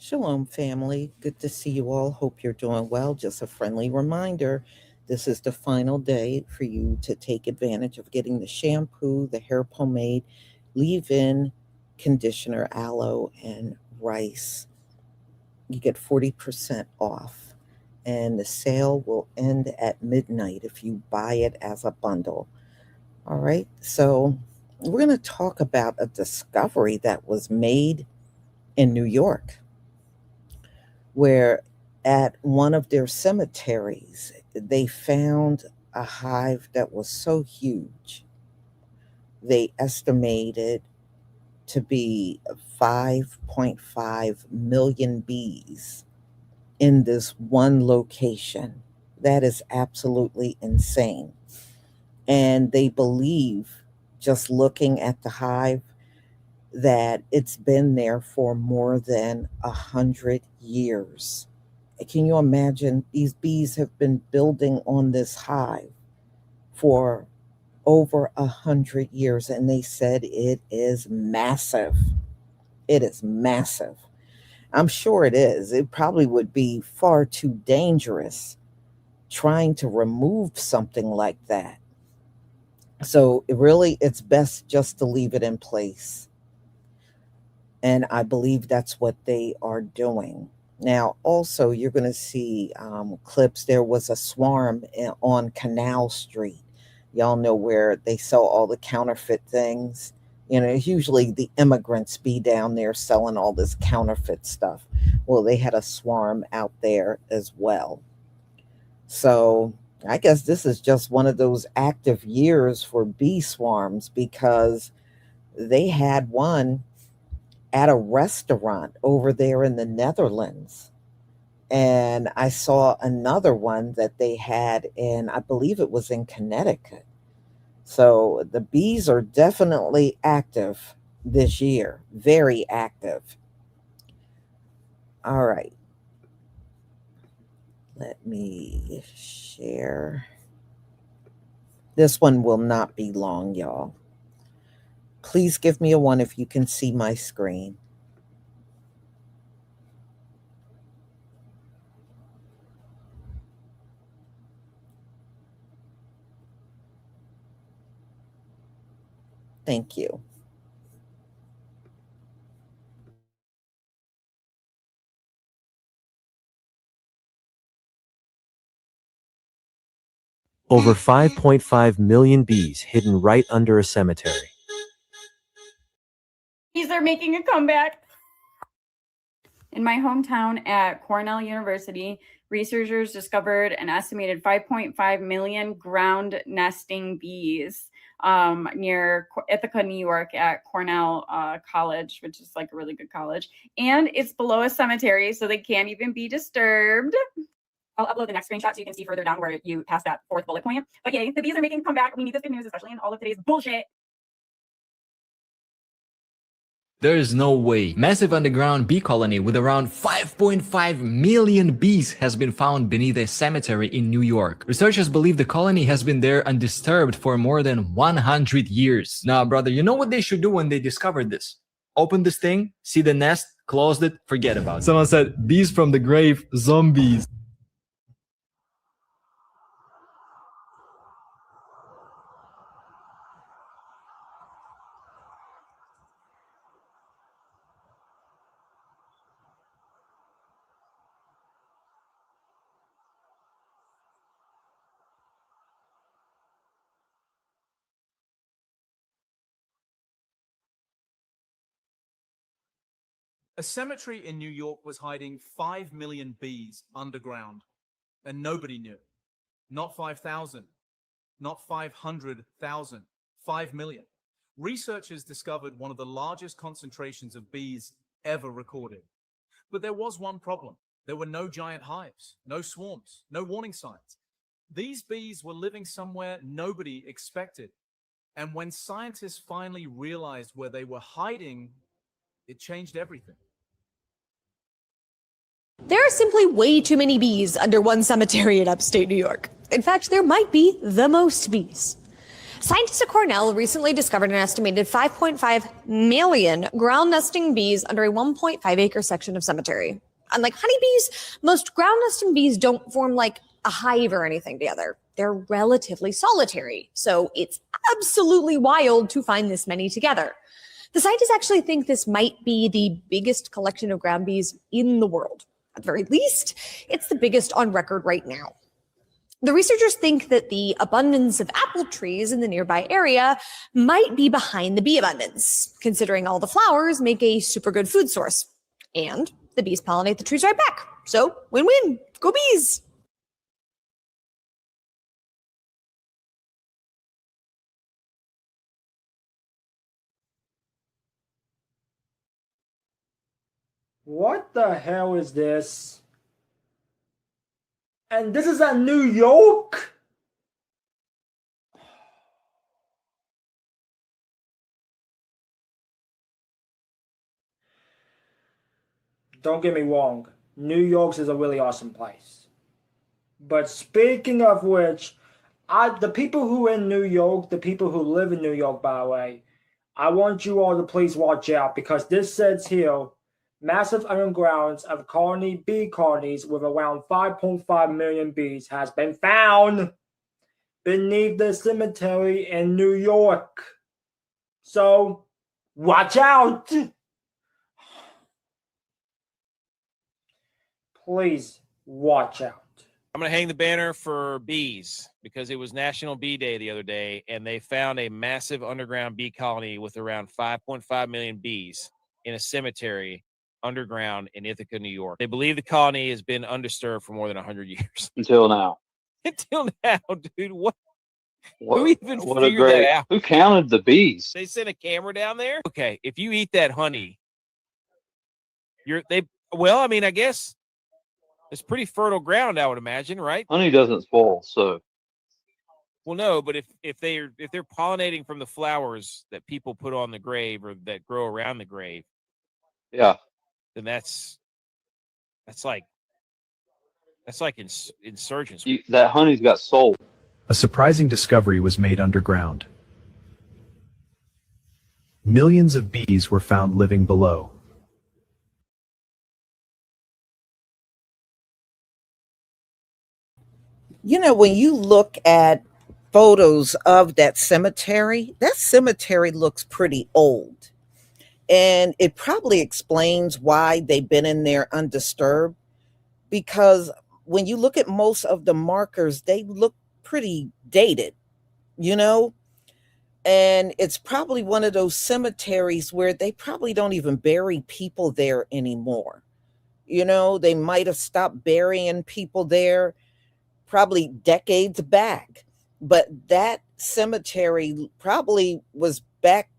Shalom, family. Good to see you all. Hope you're doing well. Just a friendly reminder, this is the final day for you to take advantage of getting the shampoo, the hair pomade, leave-in conditioner, aloe, and rice. You get 40% off, and the sale will end at midnight if you buy it as a bundle. All right, so we're going to talk about a discovery that was made in New York, where at one of their cemeteries, they found a hive that was so huge. They estimated to be 5.5 million bees in this one location. That is absolutely insane. And they believe, just looking at the hive, that it's been there for more than 100 years. Can you imagine? These bees have been building on this hive for over 100 years, and they said it is massive. It is massive. I'm sure it is. It probably would be far too dangerous trying to remove something like that. So it's best just to leave it in place. And I believe that's what they are doing. Now, also, you're going to see clips. There was a swarm on Canal Street. Y'all know where they sell all the counterfeit things. Usually the immigrants be down there selling all this counterfeit stuff. Well, they had a swarm out there as well. So I guess this is just one of those active years for bee swarms, because they had one at a restaurant over there in the Netherlands. And I saw another one that they had in, I believe it was in Connecticut. So the bees are definitely active this year, very active. All right. Let me share. This one will not be long, y'all. Please give me a one if you can see my screen. Thank you. Over 5.5 million bees hidden right under a cemetery. Bees are making a comeback. In my hometown at Cornell University, researchers discovered an estimated 5.5 million ground nesting bees near Ithaca, New York at Cornell College, which is like a really good college. And it's below a cemetery, so they can't even be disturbed. I'll upload the next screenshot so you can see further down where you pass that fourth bullet point. But yay, the bees are making a comeback. We need this good news, especially in all of today's bullshit. There is no way. Massive underground bee colony with around 5.5 million bees has been found beneath a cemetery in New York. Researchers believe the colony has been there undisturbed for more than 100 years. Now, brother, you know what they should do when they discovered this? Open this thing, see the nest, closed it, forget about it. Someone said, bees from the grave, zombies. A cemetery in New York was hiding 5 million bees underground, and nobody knew. Not 5,000, not 500,000, 5 million. Researchers discovered one of the largest concentrations of bees ever recorded. But there was one problem. There were no giant hives, no swarms, no warning signs. These bees were living somewhere nobody expected. And when scientists finally realized where they were hiding, it changed everything. There are simply way too many bees under one cemetery in upstate New York. In fact, there might be the most bees. Scientists at Cornell recently discovered an estimated 5.5 million ground nesting bees under a 1.5-acre section of cemetery. Unlike honeybees, most ground nesting bees don't form like a hive or anything together. They're relatively solitary, so it's absolutely wild to find this many together. The scientists actually think this might be the biggest collection of ground bees in the world. At the very least, it's the biggest on record right now. The researchers think that the abundance of apple trees in the nearby area might be behind the bee abundance, considering all the flowers make a super good food source. And the bees pollinate the trees right back. So, win-win. Go bees! What the hell is this? And this is at New York? Don't get me wrong, New York is a really awesome place. But speaking of which, the people who are in New York, the people who live in New York, by the way, I want you all to please watch out, because this says here, massive undergrounds of bee colonies with around 5.5 million bees has been found beneath the cemetery in New York. So, watch out! Please watch out. I'm going to hang the banner for bees because it was National Bee Day the other day, and they found a massive underground bee colony with around 5.5 million bees in a cemetery underground in Ithaca, New York. They believe the colony has been undisturbed for more than 100 years. Until now. Until now, dude. Who even figured that out? Who counted the bees? They sent a camera down there? Okay, if you eat that honey, I guess it's pretty fertile ground, I would imagine, right? Honey doesn't spoil, so. Well, no, but if they're pollinating from the flowers that people put on the grave or that grow around the grave, yeah, then that's like insurgents. That honey's got soul. A surprising discovery was made underground. Millions of bees were found living below. You know, when you look at photos of that cemetery looks pretty old. And it probably explains why they've been in there undisturbed, because when you look at most of the markers, they look pretty dated, you know? And it's probably one of those cemeteries where they probably don't even bury people there anymore. You know, they might have stopped burying people there probably decades back. But that cemetery probably was back,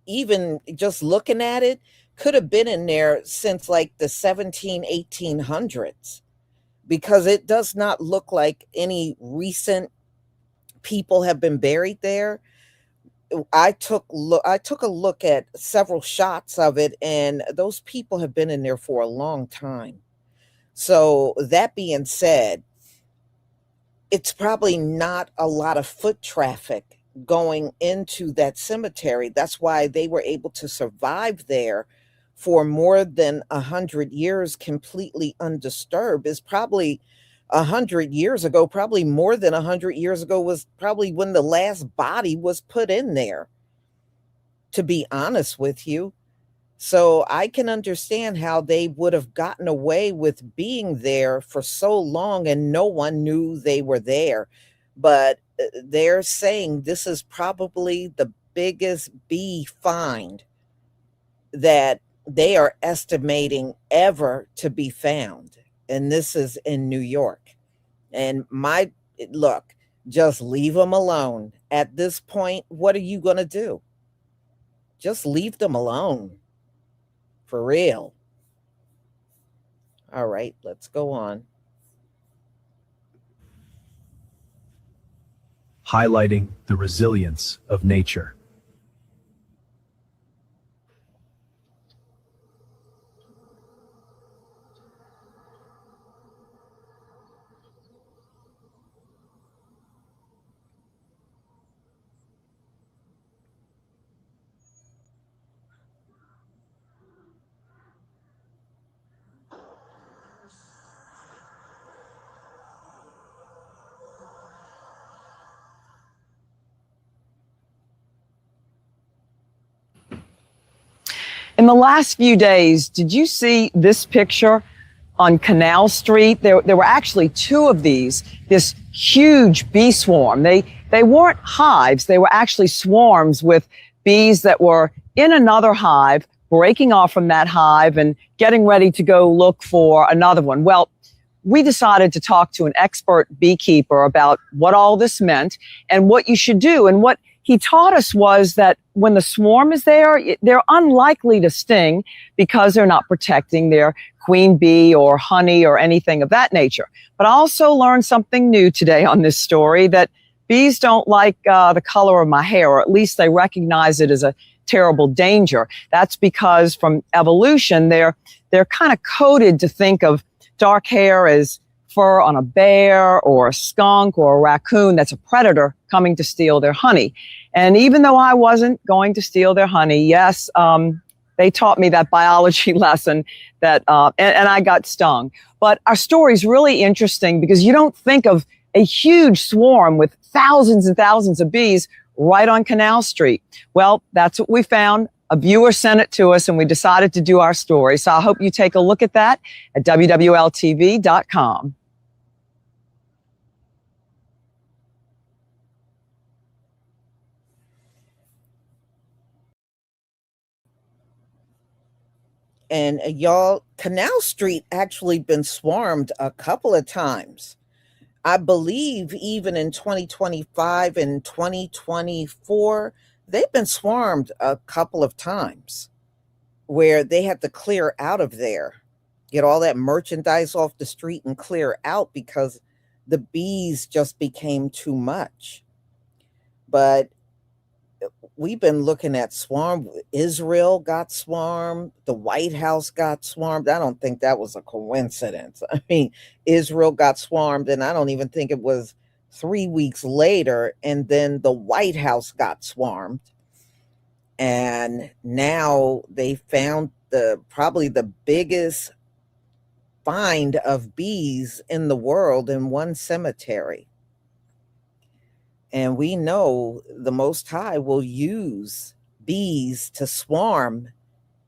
even just looking at it, could have been in there since like the 1800s, because it does not look like any recent people have been buried there. I took a look at several shots of it, and those people have been in there for a long time. So that being said, it's probably not a lot of foot traffic going into that cemetery. That's why they were able to survive there for more than 100 years completely undisturbed. Is probably 100 years ago, probably more than 100 years ago, was probably when the last body was put in there, to be honest with you. So I can understand how they would have gotten away with being there for so long and no one knew they were there. But they're saying this is probably the biggest bee find that they are estimating ever to be found. And this is in New York. And look, just leave them alone. At this point, what are you going to do? Just leave them alone. For real. All right, let's go on. Highlighting the resilience of nature. In the last few days, did you see this picture on Canal Street? There were actually two of these, this huge bee swarm. They weren't hives, they were actually swarms with bees that were in another hive, breaking off from that hive and getting ready to go look for another one. Well, we decided to talk to an expert beekeeper about what all this meant and what you should do. And what he taught us was that when the swarm is there, they're unlikely to sting because they're not protecting their queen bee or honey or anything of that nature. But I also learned something new today on this story, that bees don't like the color of my hair, or at least they recognize it as a terrible danger. That's because from evolution, they're kind of coded to think of dark hair as fur on a bear or a skunk or a raccoon that's a predator coming to steal their honey. And even though I wasn't going to steal their honey, yes, they taught me that biology lesson that, and I got stung. But our story is really interesting because you don't think of a huge swarm with thousands and thousands of bees right on Canal Street. Well, that's what we found. A viewer sent it to us and we decided to do our story. So I hope you take a look at that at wwltv.com. And y'all, Canal Street actually been swarmed a couple of times. I believe even in 2025 and 2024, they've been swarmed a couple of times where they had to clear out of there, get all that merchandise off the street and clear out because the bees just became too much. But we've been looking at swarm. Israel got swarmed. The White House got swarmed. I don't think that was a coincidence. I mean, Israel got swarmed, and I don't even think it was 3 weeks later. And then the White House got swarmed. And now they found probably the biggest find of bees in the world in one cemetery. And we know the Most High will use bees to swarm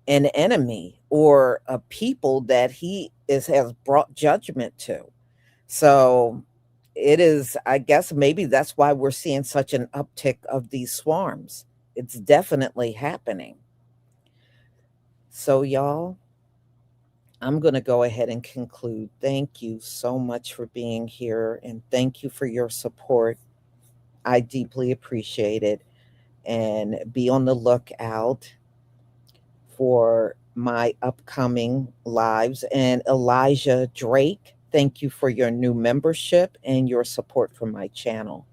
an enemy or a people that he has brought judgment to. So it is, I guess maybe that's why we're seeing such an uptick of these swarms. It's definitely happening. So y'all, I'm going to go ahead and conclude. Thank you so much for being here, and thank you for your support. I deeply appreciate it, and be on the lookout for my upcoming lives. And Elijah Drake, thank you for your new membership and your support for my channel.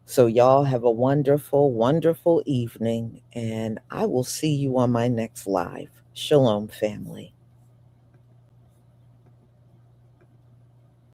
So y'all have a wonderful, wonderful evening, and I will see you on my next live. Shalom, family.